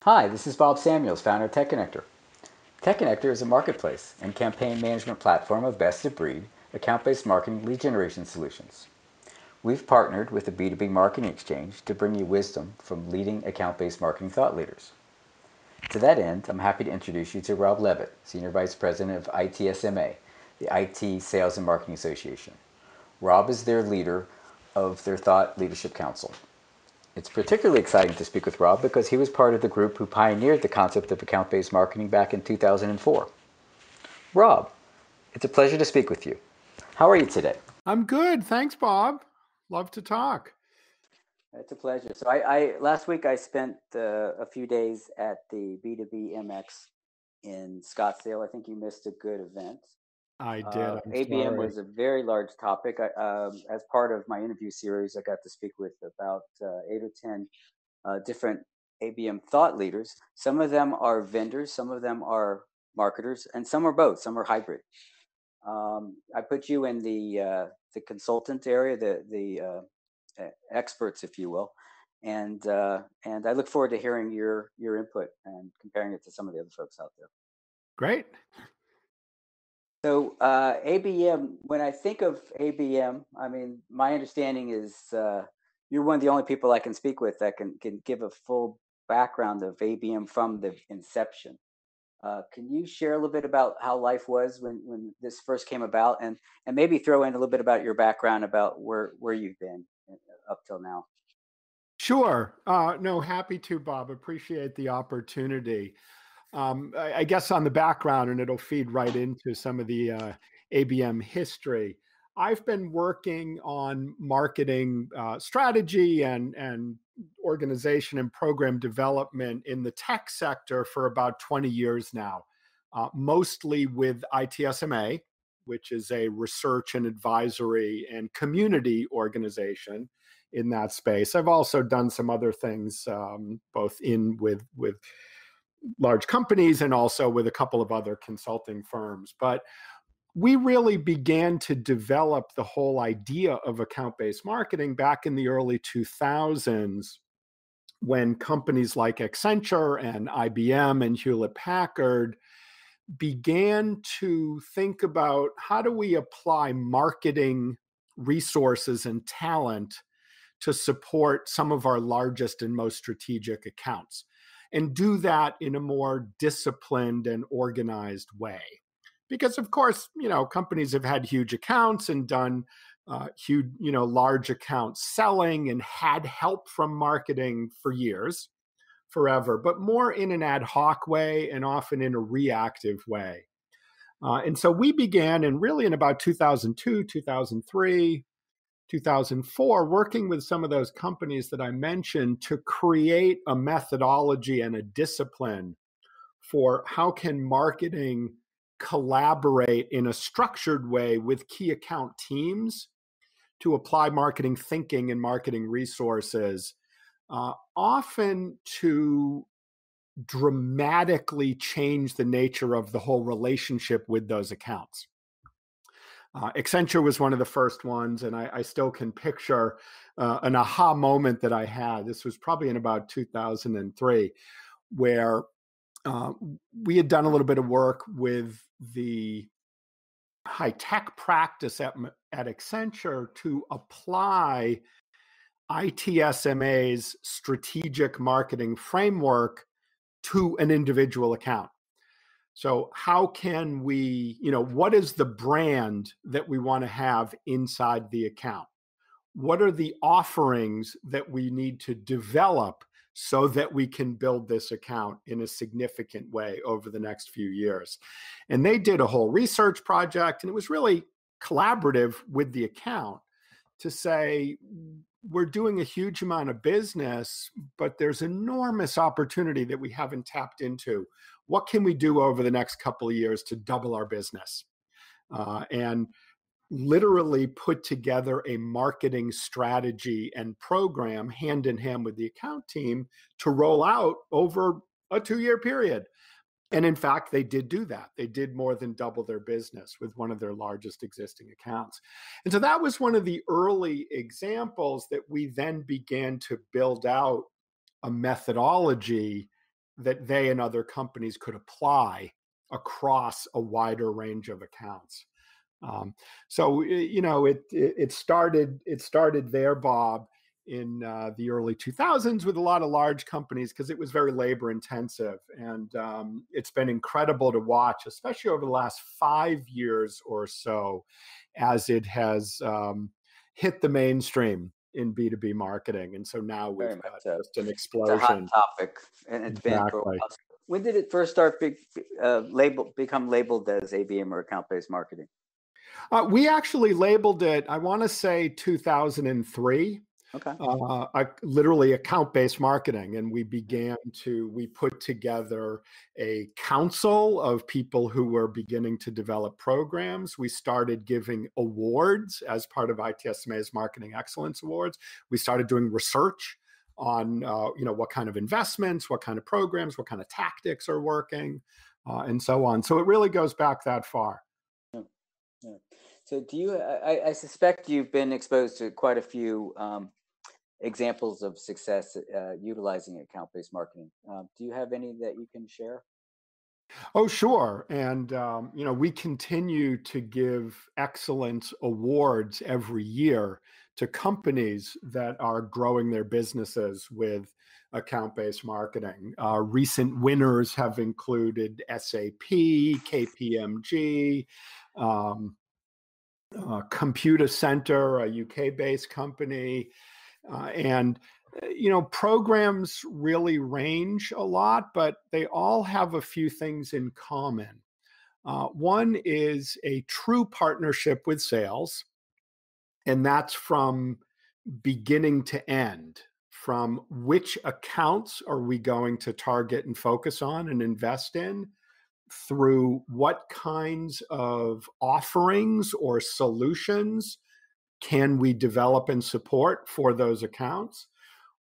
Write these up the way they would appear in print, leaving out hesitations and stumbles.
Hi, this is Bob Samuels, founder of TechConnectr. TechConnectr is a marketplace and campaign management platform of best-of-breed, account-based marketing lead generation solutions. We've partnered with the B2B Marketing Exchange to bring you wisdom from leading account-based marketing thought leaders. To that end, I'm happy to introduce you to Rob Leavitt, Senior Vice President of ITSMA, the IT Sales and Marketing Association. Rob is their leader of their Thought Leadership Council. It's particularly exciting to speak with Rob because he was part of the group who pioneered the concept of account-based marketing back in 2004. Rob, it's a pleasure to speak with you. How are you today? I'm good. Thanks, Bob. Love to talk. It's a pleasure. So last week I spent a few days at the B2B MX in Scottsdale. I think you missed a good event. I did. I'm ABM sorry. was a very large topic. As part of my interview series, I got to speak with about 8 or 10 different ABM thought leaders. Some of them are vendors, some of them are marketers, and some are both. Some are hybrid. I put you in the consultant area, the experts, if you will, and I look forward to hearing your input and comparing it to some of the other folks out there. Great. So ABM, when I think of ABM, I mean, my understanding is you're one of the only people I can speak with that can give a full background of ABM from the inception. Can you share a little bit about how life was when this first came about, and maybe throw in a little bit about your background about where you've been up till now? Sure. No, happy to, Bob. Appreciate the opportunity. I guess on the background, and it'll feed right into some of the ABM history. I've been working on marketing strategy and organization and program development in the tech sector for about 20 years now, mostly with ITSMA, which is a research and advisory and community organization in that space. I've also done some other things, both with large companies and also with a couple of other consulting firms. But we really began to develop the whole idea of account-based marketing back in the early 2000s when companies like Accenture and IBM and Hewlett-Packard began to think about how do we apply marketing resources and talent to support some of our largest and most strategic accounts, and do that in a more disciplined and organized way. Because of course, companies have had huge accounts and done huge, large account selling and had help from marketing for years, forever, but more in an ad hoc way and often in a reactive way. And so we began, and really in about 2002, 2003, 2004, working with some of those companies that I mentioned to create a methodology and a discipline for how can marketing collaborate in a structured way with key account teams to apply marketing thinking and marketing resources, often to dramatically change the nature of the whole relationship with those accounts. Accenture was one of the first ones, and I still can picture an aha moment that I had. This was probably in about 2003, where we had done a little bit of work with the high-tech practice at Accenture to apply ITSMA's strategic marketing framework to an individual account. So how can we, what is the brand that we want to have inside the account? What are the offerings that we need to develop so that we can build this account in a significant way over the next few years? And they did a whole research project, and it was really collaborative with the account to say, we're doing a huge amount of business, but there's enormous opportunity that we haven't tapped into. What can we do over the next couple of years to double our business? And literally put together a marketing strategy and program hand in hand with the account team to roll out over a 2-year period. And in fact, they did do that. They did more than double their business with one of their largest existing accounts. And so that was one of the early examples that we then began to build out a methodology that they and other companies could apply across a wider range of accounts. So it started there, Bob, in the early 2000s with a lot of large companies because it was very labor intensive, and it's been incredible to watch, especially over the last 5 years or so, as it has hit the mainstream in B2B marketing. And so now we've Very much got so. just an It's a hot explosion. topic, and it's been for a Exactly. while. When did it first start become labeled as ABM or account-based marketing? We actually labeled it, I want to say 2003. Okay. Literally account-based marketing. And we put together a council of people who were beginning to develop programs. We started giving awards as part of ITSMA's Marketing Excellence Awards. We started doing research on what kind of investments, what kind of programs, what kind of tactics are working, and so on. So it really goes back that far. Yeah. Yeah. So I suspect you've been exposed to quite a few examples of success utilizing account-based marketing. Do you have any that you can share? Oh, sure. And, we continue to give excellence awards every year to companies that are growing their businesses with account-based marketing. Recent winners have included SAP, KPMG, Computer Center, a UK-based company, and programs really range a lot, but they all have a few things in common. One is a true partnership with sales, and that's from beginning to end. From which accounts are we going to target and focus on and invest in, through what kinds of offerings or solutions can we develop and support for those accounts,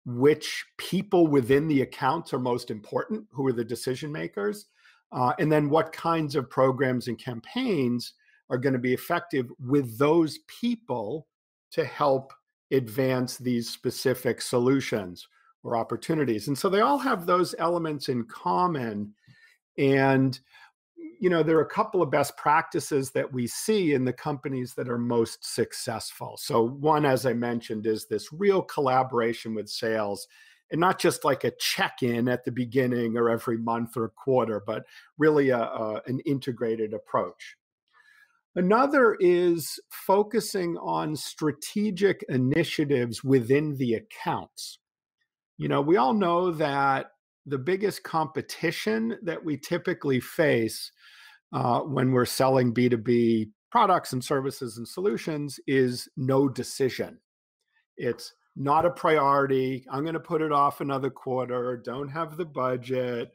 which people within the accounts are most important, who are the decision makers, and then what kinds of programs and campaigns are going to be effective with those people to help advance these specific solutions or opportunities. And so they all have those elements in common. And there are a couple of best practices that we see in the companies that are most successful. So one, as I mentioned, is this real collaboration with sales, and not just like a check-in at the beginning or every month or quarter, but really an integrated approach. Another is focusing on strategic initiatives within the accounts. We all know that the biggest competition that we typically face when we're selling B2B products and services and solutions is no decision. It's not a priority. I'm going to put it off another quarter. Don't have the budget.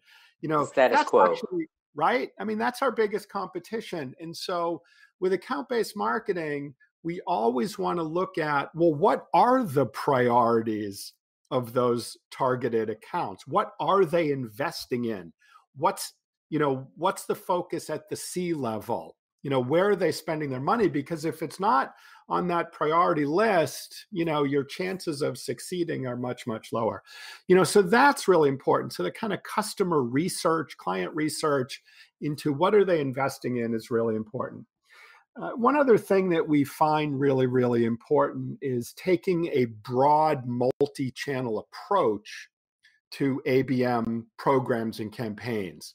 Status quo. Actually, right? I mean, that's our biggest competition. And so with account-based marketing, we always want to look at, well, what are the priorities of those targeted accounts? What are they investing in? What's the focus at the C level? Where are they spending their money? Because if it's not on that priority list, your chances of succeeding are much, much lower. So that's really important. So the kind of customer research, client research into what are they investing in is really important. One other thing that we find really, really important is taking a broad multi-channel approach to ABM programs and campaigns.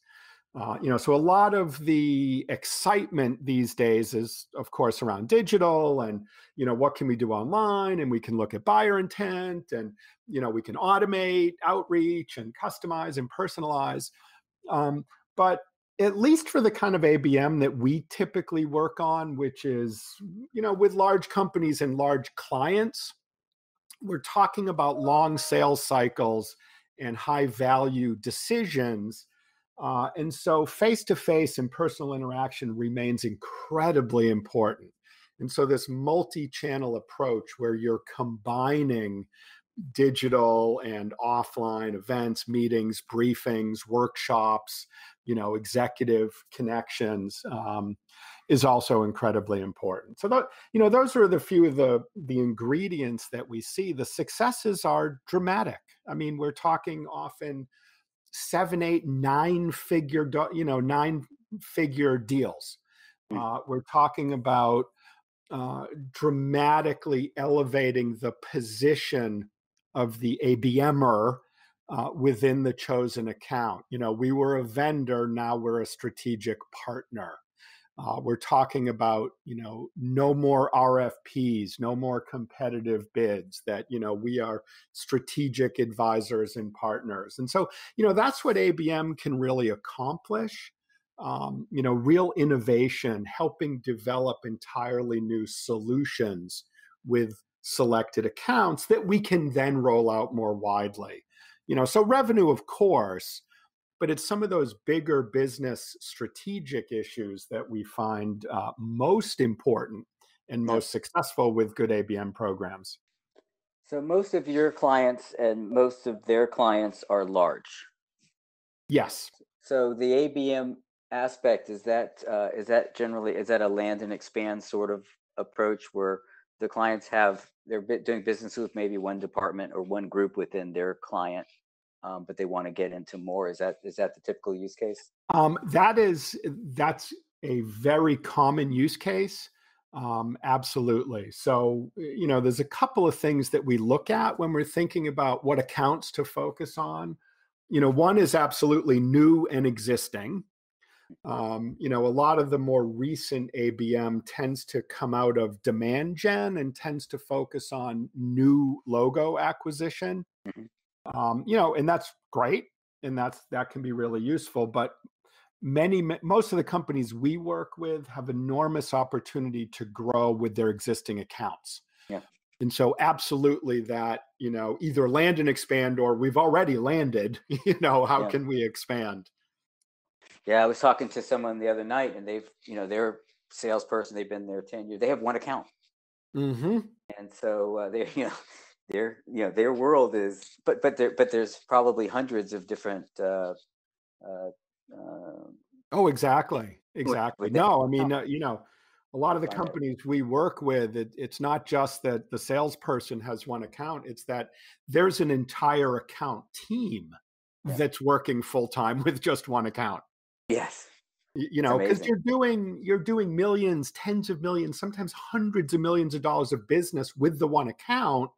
So a lot of the excitement these days is, of course, around digital and, what can we do online? And we can look at buyer intent and, we can automate outreach and customize and personalize. But at least for the kind of ABM that we typically work on, which is, with large companies and large clients, we're talking about long sales cycles and high value decisions. And so face-to-face and personal interaction remains incredibly important. And so this multi-channel approach where you're combining digital and offline events, meetings, briefings, workshops, executive connections, is also incredibly important. So those are the few of the ingredients that we see. The successes are dramatic. I mean, we're talking often seven, eight, nine-figure, nine-figure deals. We're talking about dramatically elevating the position of the ABMer within the chosen account. We were a vendor, now we're a strategic partner. We're talking about, no more RFPs, no more competitive bids, that, we are strategic advisors and partners. And so, that's what ABM can really accomplish. Real innovation, helping develop entirely new solutions with selected accounts that we can then roll out more widely. So revenue, of course, but it's some of those bigger business strategic issues that we find most important and most successful with good ABM programs. So most of your clients and most of their clients are large. Yes. So the ABM aspect, is that a land and expand sort of approach where the clients they're doing business with maybe one department or one group within their client, but they want to get into more? Is that the typical use case? That's a very common use case. Absolutely. So, there's a couple of things that we look at when we're thinking about what accounts to focus on. One is absolutely new and existing. A lot of the more recent ABM tends to come out of demand gen and tends to focus on new logo acquisition. And that's great. And that can be really useful. But most of the companies we work with have enormous opportunity to grow with their existing accounts. Yeah. And so absolutely that, either land and expand, or we've already landed, how can we expand? Yeah, I was talking to someone the other night, and they're a salesperson. They've been there 10 years. They have one account. Mm-hmm. And so their world is, but there's probably hundreds of different. Oh, exactly. No, I mean, a lot of the Find out. companies we work with, it's not just that the salesperson has one account, it's that there's an entire account team that's working full time with just one account. Yes. Because you're doing millions, tens of millions, sometimes hundreds of millions of dollars of business with the one account,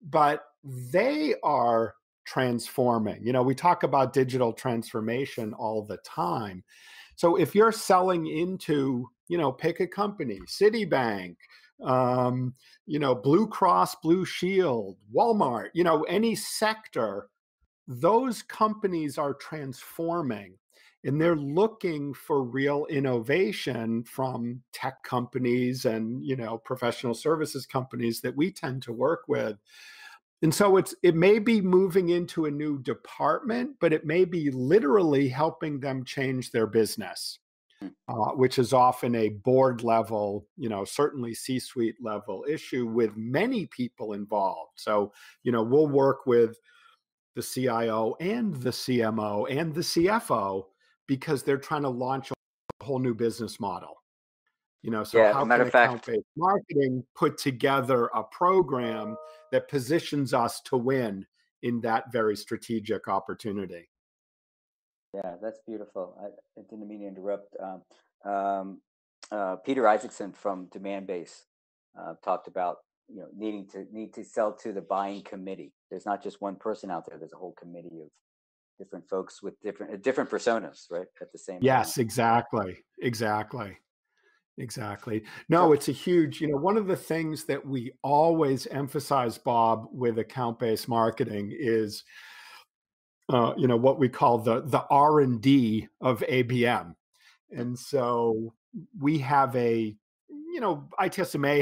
but they are transforming. We talk about digital transformation all the time. So if you're selling into, pick a company, Citibank, Blue Cross Blue Shield, Walmart, any sector, those companies are transforming. And they're looking for real innovation from tech companies and, professional services companies that we tend to work with. And so it may be moving into a new department, but it may be literally helping them change their business, which is often a board level, certainly C-suite level issue with many people involved. So, we'll work with the CIO and the CMO and the CFO because they're trying to launch a whole new business model. So how can account-based marketing put together a program that positions us to win in that very strategic opportunity? Yeah, that's beautiful. I didn't mean to interrupt. Peter Isaacson from Demandbase talked about need to sell to the buying committee. There's not just one person out there. There's a whole committee of different folks with different personas, right? At the same time. Yes, exactly. No, it's a huge, one of the things that we always emphasize, Bob, with account-based marketing is, what we call the R&D of ABM. And so we have ITSMA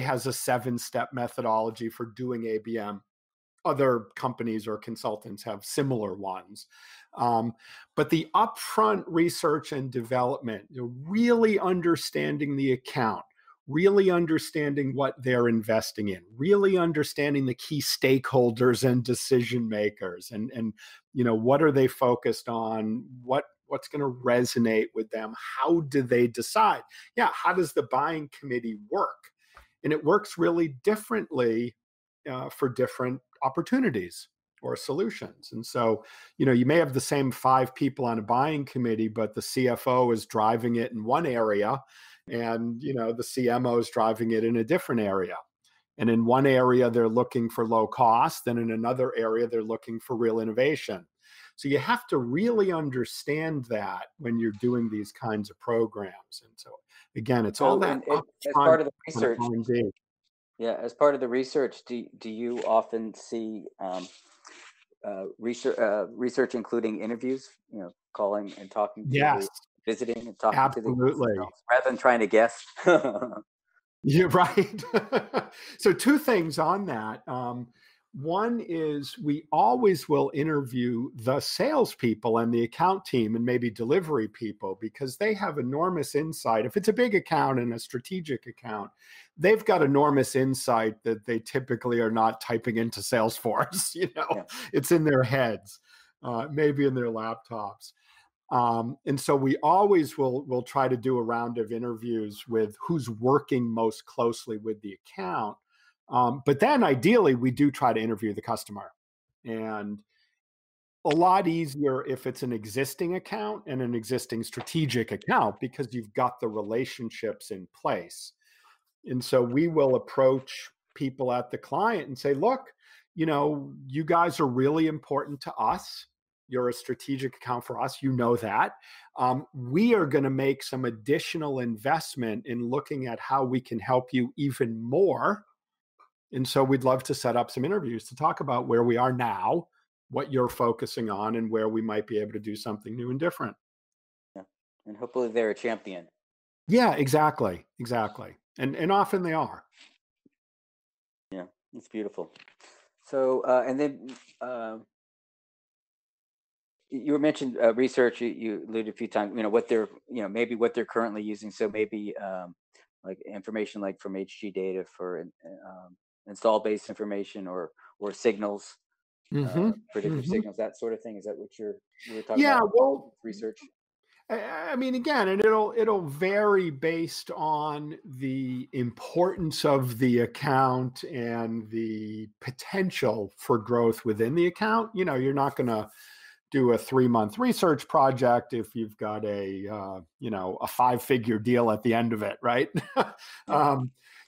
has a 7-step methodology for doing ABM. Other companies or consultants have similar ones. But the upfront research and development, really understanding the account, really understanding what they're investing in, really understanding the key stakeholders and decision makers, and what are they focused on, what's going to resonate with them, how do they decide? How does the buying committee work? And it works really differently for different opportunities. or solutions. And so, you may have the same 5 people on a buying committee, but the CFO is driving it in one area, and the CMO is driving it in a different area. And in one area, they're looking for low cost, and in another area, they're looking for real innovation. So you have to really understand that when you're doing these kinds of programs. And so, again, it's all that as upfront part of the research. R&D. Yeah, as part of the research, do you often see research including interviews? Calling and talking to Yes, visiting and talking absolutely. to themselves rather than trying to guess. You're right. So 2 things on that. One is we always will interview the salespeople and the account team and maybe delivery people, because they have enormous insight. If it's a big account and a strategic account, they've got enormous insight that they typically are not typing into Salesforce. Yeah. It's in their heads, maybe in their laptops. And so we always will try to do a round of interviews with who's working most closely with the account. But then ideally, we do try to interview the customer. And a lot easier if it's an existing account and an existing strategic account, because you've got the relationships in place. And so we will approach people at the client and say, look, you guys are really important to us. You're a strategic account for us. You know that. We are going to make some additional investment in looking at how we can help you even more. And so we'd love to set up some interviews to talk about where we are now, what you're focusing on, and where we might be able to do something new and different. Yeah. And hopefully they're a champion. Yeah, exactly. And often they are. Yeah, it's beautiful. So, and then you mentioned research. You alluded a few times. What they're, maybe what they're currently using. So maybe like information like from HG data for install-based information or signals, predictive signals, that sort of thing. Is that what you were talking about? Well, research. I mean, again, and it'll vary based on the importance of the account and the potential for growth within the account. You're not going to do a 3-month research project if you've got a 5-figure deal at the end of it, right?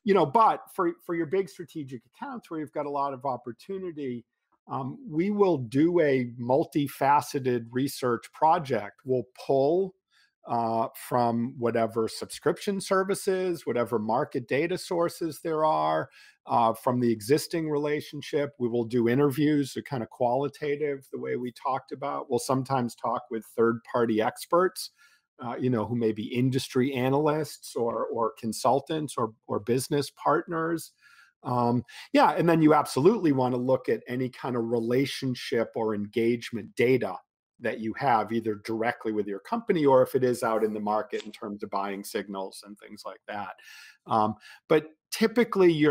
Yeah. But for your big strategic accounts where you've got a lot of opportunity, we will do a multifaceted research project. We'll pull from whatever subscription services, whatever market data sources there are, from the existing relationship. We will do interviews, kind of qualitative, the way we talked about. We'll sometimes talk with third-party experts, who may be industry analysts or consultants or business partners. And then you absolutely want to look at any kind of relationship or engagement data that you have, either directly with your company or if it is out in the market in terms of buying signals and things like that. But typically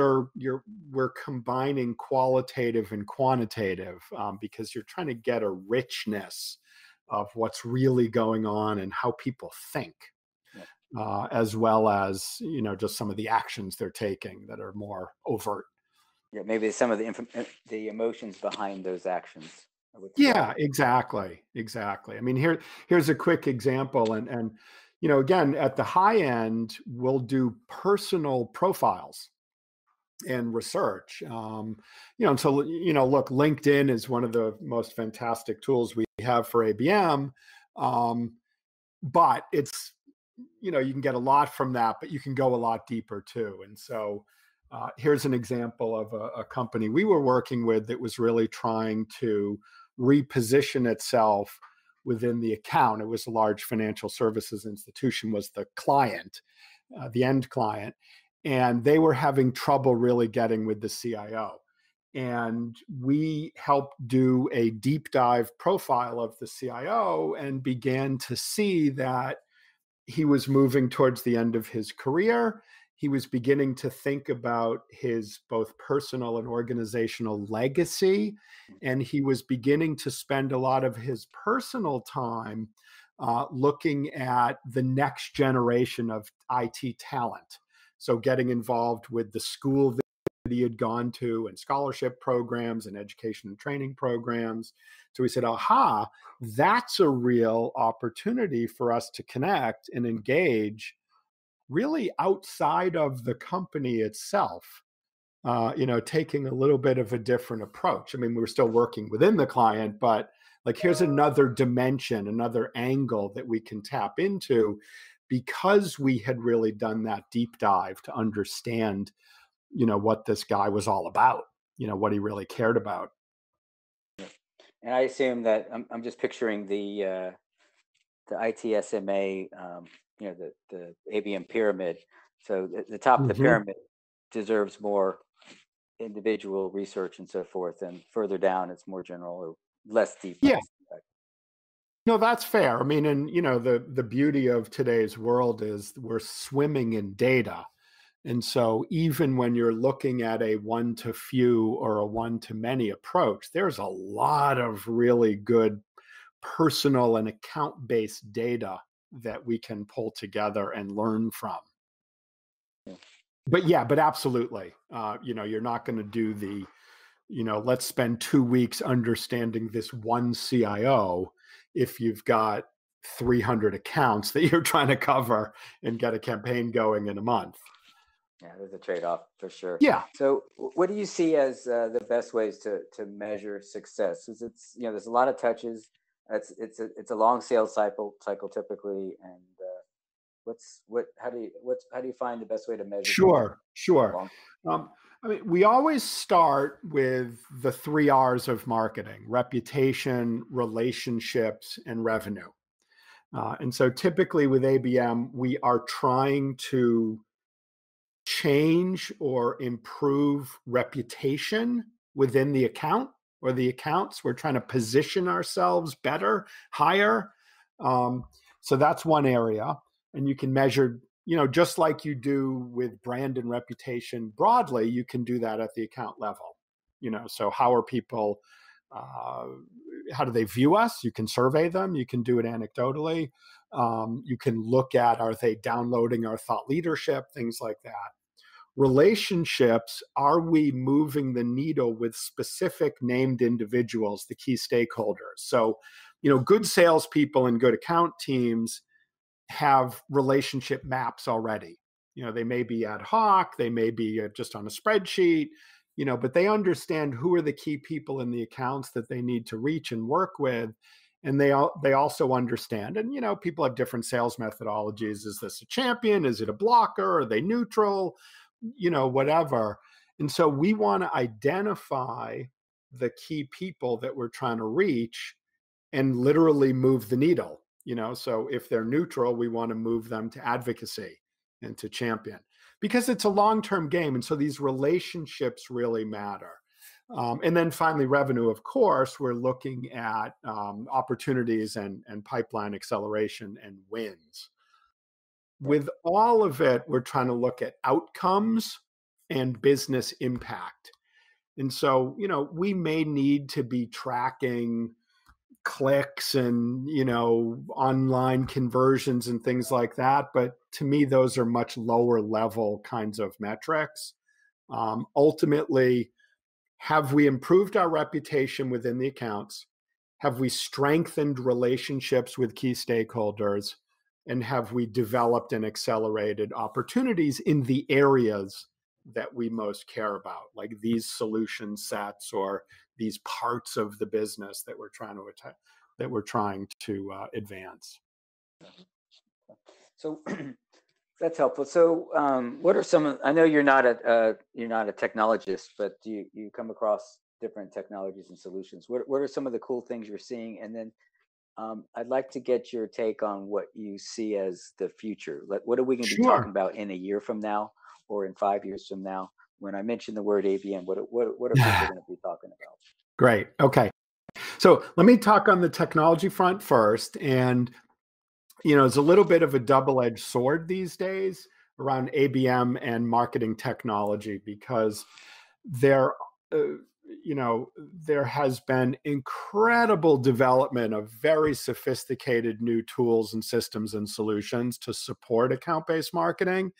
we're combining qualitative and quantitative because you're trying to get a richness of what's really going on and how people think. As well as just some of the actions they're taking that are more overt. Yeah, maybe some of the emotions behind those actions. Yeah, exactly. I mean, here's a quick example, and again, at the high end, we'll do personal profiles and research. And so look, LinkedIn is one of the most fantastic tools we have for ABM, but it's you can get a lot from that, but you can go a lot deeper too. And so here's an example of a company we were working with that was really trying to reposition itself within the account. It was a large financial services institution, was the client, the end client, and they were having trouble really getting with the CIO. And we helped do a deep dive profile of the CIO and began to see that he was moving towards the end of his career. He was beginning to think about his both personal and organizational legacy. And he was beginning to spend a lot of his personal time looking at the next generation of IT talent. So getting involved with the school he had gone to, and scholarship programs and education and training programs. So we said, aha, that's a real opportunity for us to connect and engage really outside of the company itself. Taking a little bit of a different approach. I mean, we're still working within the client, but like, here's another dimension, another angle that we can tap into, because we had really done that deep dive to understand, what this guy was all about, what he really cared about. And I assume that I'm just picturing the ITSMA, the ABM pyramid. So the top of the pyramid deserves more individual research and so forth, and further down it's more general or less deep. Yeah. No, that's fair. I mean, and the beauty of today's world is we're swimming in data. And so even when you're looking at a one to few or a one to many approach, there's a lot of really good personal and account-based data that we can pull together and learn from. But absolutely, you're not going to do the, let's spend 2 weeks understanding this one CIO if you've got 300 accounts that you're trying to cover and get a campaign going in a month. Yeah, there's a trade-off for sure. Yeah. So what do you see as the best ways to measure success? Because it's, there's a lot of touches. It's a long sales cycle typically, and how do you find the best way to measure? Sure. I mean, we always start with the 3 R's of marketing: reputation, relationships, and revenue. And so typically with ABM, we are trying to change or improve reputation within the account or the accounts. We're trying to position ourselves better, higher. So that's one area. And you can measure, just like you do with brand and reputation broadly, you can do that at the account level. So how are people, how do they view us? You can survey them. You can do it anecdotally. You can look at, are they downloading our thought leadership, things like that. Relationships, are we moving the needle with specific named individuals, the key stakeholders? So, good salespeople and good account teams have relationship maps already. They may be ad hoc, they may be just on a spreadsheet, but they understand who are the key people in the accounts that they need to reach and work with. And they also understand, and people have different sales methodologies. Is this a champion? Is it a blocker? Are they neutral? Whatever. And so we want to identify the key people that we're trying to reach and literally move the needle. So if they're neutral, we want to move them to advocacy and to champion, because it's a long-term game. And so these relationships really matter. And then finally, revenue, of course, we're looking at opportunities and pipeline acceleration and wins. With all of it, we're trying to look at outcomes and business impact. And so, we may need to be tracking clicks and, online conversions and things like that. But to me, those are much lower level kinds of metrics. Ultimately, have we improved our reputation within the accounts? Have we strengthened relationships with key stakeholders? And have we developed and accelerated opportunities in the areas that we most care about, like these solution sets or these parts of the business that we're trying to advance? So that's helpful. So what are some? I know you're not a technologist, but do you come across different technologies and solutions? What are some of the cool things you're seeing? And then I'd like to get your take on what you see as the future. What are we going to be talking about in a year from now or in 5 years from now? When I mention the word ABM, what are people going to be talking about? Great. Okay. So let me talk on the technology front first. And, it's a little bit of a double-edged sword these days around ABM and marketing technology, because there has been incredible development of very sophisticated new tools and systems and solutions to support account-based marketing.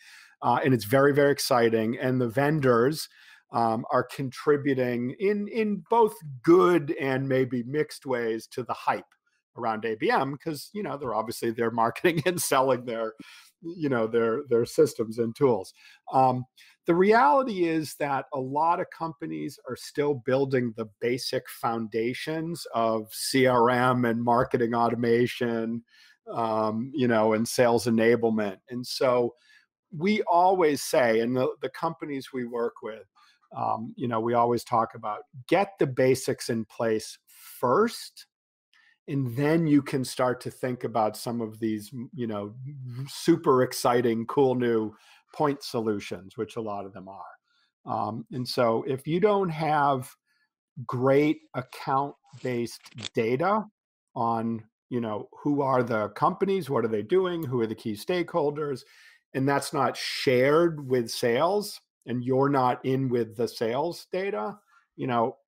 And it's very, very exciting. And the vendors are contributing in both good and maybe mixed ways to the hype around ABM, because they're marketing and selling their systems and tools. The reality is that a lot of companies are still building the basic foundations of CRM and marketing automation, and sales enablement. And so we always say, and the companies we work with, we always talk about, get the basics in place first, and then you can start to think about some of these, super exciting, cool new point solutions, which a lot of them are. And so if you don't have great account-based data on, who are the companies, what are they doing, who are the key stakeholders, and that's not shared with sales, and you're not in with the sales data,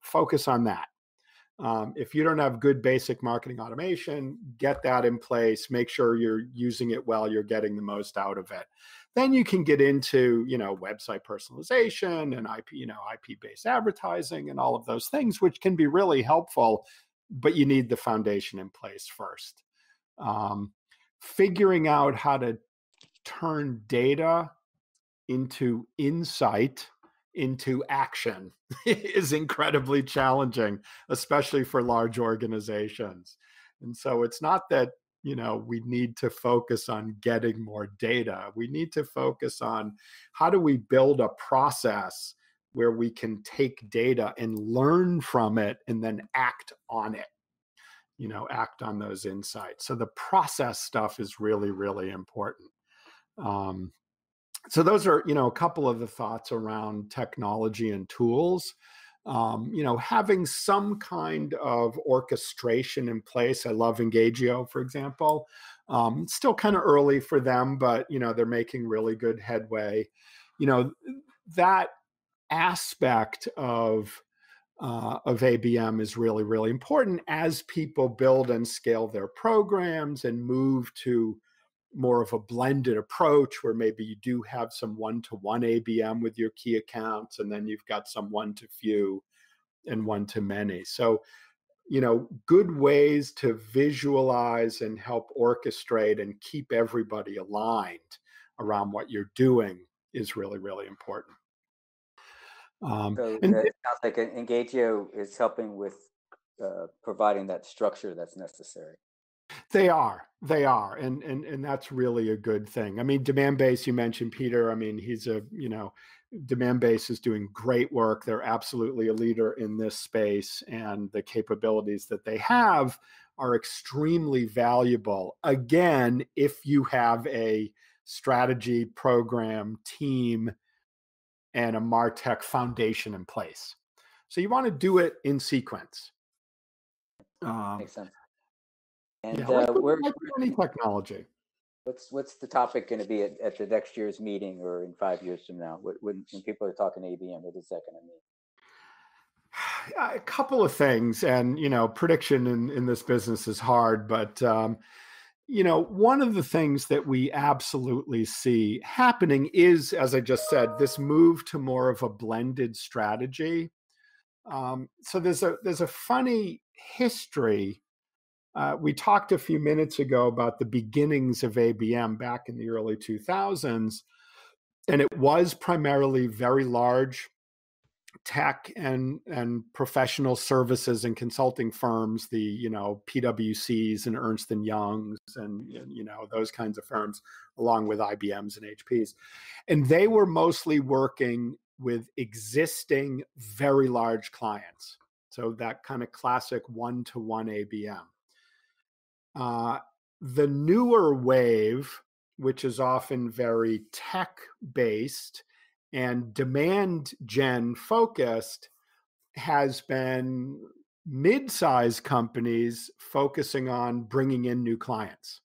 focus on that. If you don't have good basic marketing automation, get that in place. Make sure you're using it well, you're getting the most out of it. Then you can get into, website personalization and IP-based advertising and all of those things, which can be really helpful, but you need the foundation in place first. Figuring out how to turn data into insight, into action is incredibly challenging, especially for large organizations. And so it's not that, we need to focus on getting more data. We need to focus on how do we build a process where we can take data and learn from it and then act on it, act on those insights. So the process stuff is really, really important. So those are, a couple of the thoughts around technology and tools. Having some kind of orchestration in place. I love Engagio, for example. It's still kind of early for them, but, they're making really good headway. That aspect of ABM is really, really important as people build and scale their programs and move to more of a blended approach where maybe you do have some one-to-one ABM with your key accounts, and then you've got some one-to-few and one-to-many. So, good ways to visualize and help orchestrate and keep everybody aligned around what you're doing is really, really important. So it sounds like Engagio is helping with providing that structure that's necessary. They are, and that's really a good thing. I mean, Demandbase, you mentioned Peter. I mean, he's Demandbase is doing great work. They're absolutely a leader in this space, and the capabilities that they have are extremely valuable. Again, if you have a strategy, program, team, and a MarTech foundation in place. So you want to do it in sequence. Makes sense. And any technology. What's the topic going to be at the next year's meeting or in 5 years from now? When people are talking ABM, what is that going to mean? A couple of things, and prediction in this business is hard, but one of the things that we absolutely see happening is, as I just said, this move to more of a blended strategy. So there's a funny history. We talked a few minutes ago about the beginnings of ABM back in the early 2000s, and it was primarily very large tech and professional services and consulting firms, the PwCs and Ernst and Youngs and those kinds of firms, along with IBMs and HPs, and they were mostly working with existing very large clients. So that kind of classic one-to-one ABM. The newer wave, which is often very tech-based and demand gen focused, has been mid-sized companies focusing on bringing in new clients.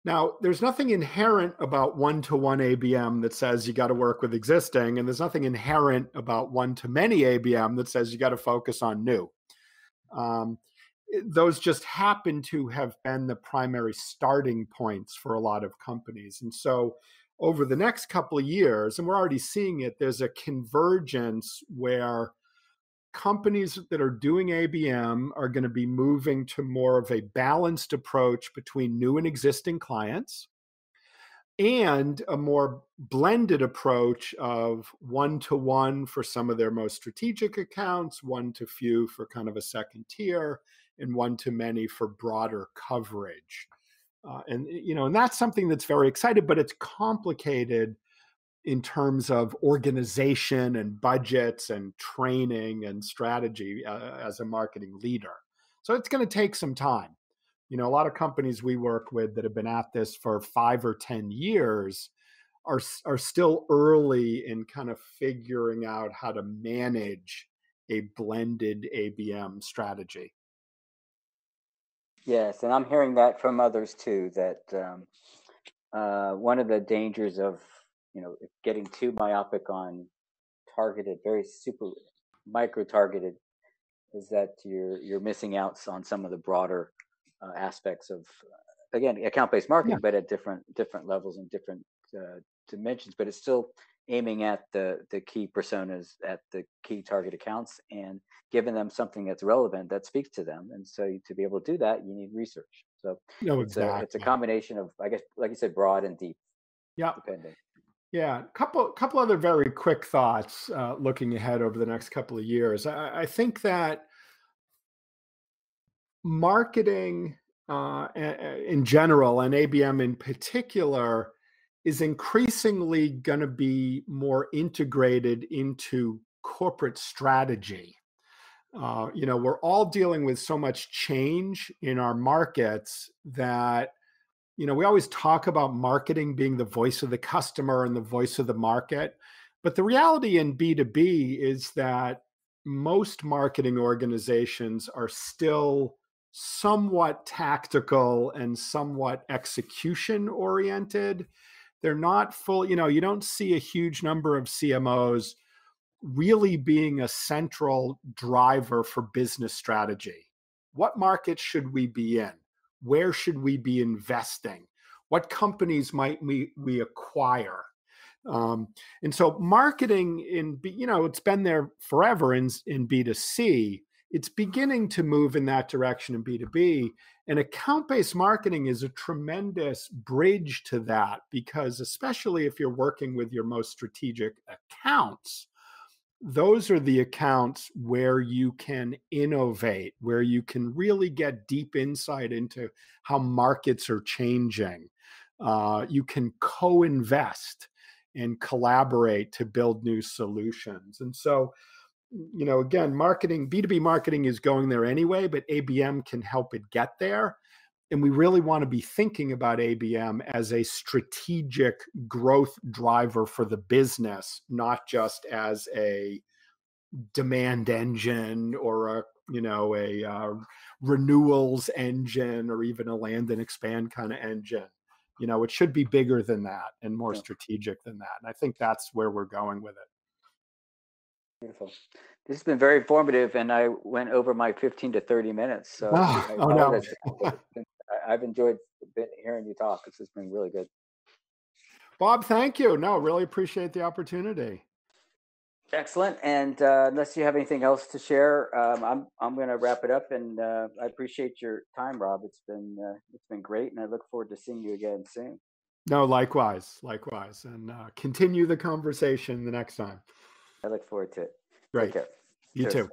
Now, there's nothing inherent about one-to-one ABM that says you got to work with existing, and there's nothing inherent about one-to-many ABM that says you got to focus on new. Those just happen to have been the primary starting points for a lot of companies. And so over the next couple of years, and we're already seeing it, there's a convergence where companies that are doing ABM are going to be moving to more of a balanced approach between new and existing clients, and a more blended approach of one-to-one for some of their most strategic accounts, one-to-few for kind of a second tier, and one-to-many for broader coverage. And that's something that's very exciting, but it's complicated in terms of organization and budgets and training and strategy as a marketing leader. So it's going to take some time. A lot of companies we work with that have been at this for 5 or 10 years are still early in kind of figuring out how to manage a blended ABM strategy. Yes, and I'm hearing that from others too, that one of the dangers of getting too myopic on targeted, very super micro targeted, is that you're missing out on some of the broader aspects of, again, account-based marketing, but at different levels and different dimensions. But it's still aiming at the key personas, at the key target accounts, and giving them something that's relevant that speaks to them. And so to be able to do that, you need research. So it's a combination of, I guess, like you said, broad and deep. Yeah. Depending. Yeah, couple other very quick thoughts looking ahead over the next couple of years. I think that marketing in general, and ABM in particular, is increasingly going to be more integrated into corporate strategy. We're all dealing with so much change in our markets that we always talk about marketing being the voice of the customer and the voice of the market. But the reality in B2B is that most marketing organizations are still somewhat tactical and somewhat execution oriented. They're not full, you don't see a huge number of CMOs really being a central driver for business strategy. What markets should we be in? Where should we be investing? What companies might we acquire? And so marketing it's been there forever in B2C. It's beginning to move in that direction in B2B. And account-based marketing is a tremendous bridge to that, because especially if you're working with your most strategic accounts, those are the accounts where you can innovate, where you can really get deep insight into how markets are changing. You can co-invest and collaborate to build new solutions. And so, again, B2B marketing is going there anyway, but ABM can help it get there. And we really want to be thinking about ABM as a strategic growth driver for the business, not just as a demand engine or a renewals engine or even a land and expand kind of engine. It should be bigger than that and more strategic than that. And I think that's where we're going with it. Beautiful. This has been very informative, and I went over my 15 to 30 minutes. So no. I've enjoyed hearing you talk. This has been really good. Bob, thank you. No, really appreciate the opportunity. Excellent. And unless you have anything else to share, I'm going to wrap it up. And I appreciate your time, Rob. It's been great, and I look forward to seeing you again soon. No, likewise, and continue the conversation the next time. I look forward to it. Great. Take care. You Cheers. too.